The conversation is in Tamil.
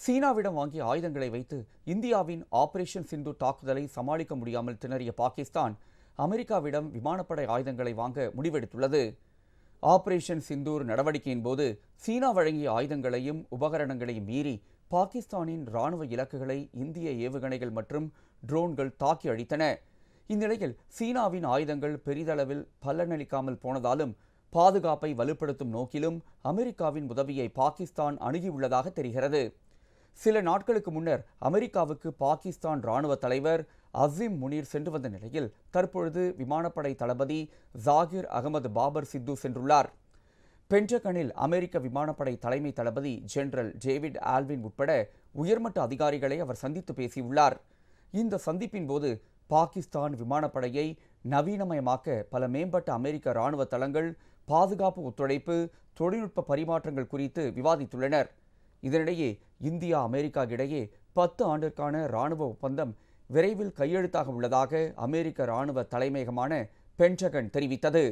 சீனாவிடம் வாங்கிய ஆயுதங்களை வைத்து இந்தியாவின் ஆபரேஷன் சிந்து தாக்குதலை சமாளிக்க முடியாமல் திணறிய பாகிஸ்தான் அமெரிக்காவிடம் விமானப்படை ஆயுதங்களை வாங்க முடிவெடுத்துள்ளது. ஆபரேஷன் சிந்தூர் நடவடிக்கையின் போது சீனா வழங்கிய ஆயுதங்களையும் உபகரணங்களையும் மீறி பாகிஸ்தானின் ராணுவ இலக்குகளை இந்திய ஏவுகணைகள் மற்றும் ட்ரோன்கள் தாக்கி அழித்தன. இந்நிலையில் சீனாவின் ஆயுதங்கள் பெரிதளவில் பலனளிக்காமல் போனதாலும் பாதுகாப்பை வலுப்படுத்தும் நோக்கிலும் அமெரிக்காவின் உதவியை பாகிஸ்தான் அணுகியுள்ளதாக தெரிகிறது. சில நாட்களுக்கு முன்னர் அமெரிக்காவுக்கு பாகிஸ்தான் ராணுவ தலைவர் அசீம் முனீர் சென்று வந்த நிலையில் தற்பொழுது விமானப்படை தளபதி ஜாகிர் அகமது பாபர் சித்து சென்றுள்ளார். பென்டகனில் அமெரிக்க விமானப்படை தலைமை தளபதி ஜெனரல் டேவிட் ஆல்வின் உட்பட உயர்மட்ட அதிகாரிகளை அவர் சந்தித்து பேசியுள்ளார். இந்த சந்திப்பின் போது பாகிஸ்தான் விமானப்படையை நவீனமயமாக்க பல மேம்பட்ட அமெரிக்க ராணுவ தளங்கள், பாதுகாப்பு ஒத்துழைப்பு, தொழில்நுட்ப பரிமாற்றங்கள் குறித்து விவாதித்துள்ளனர். இதனிடையே இந்தியா அமெரிக்கா இடையே 10 ஆண்டிற்கான ராணுவ ஒப்பந்தம் விரைவில் கையெழுத்தாக உள்ளதாக அமெரிக்க ராணுவ தலைமையகமான பென்டகன் தெரிவித்தது.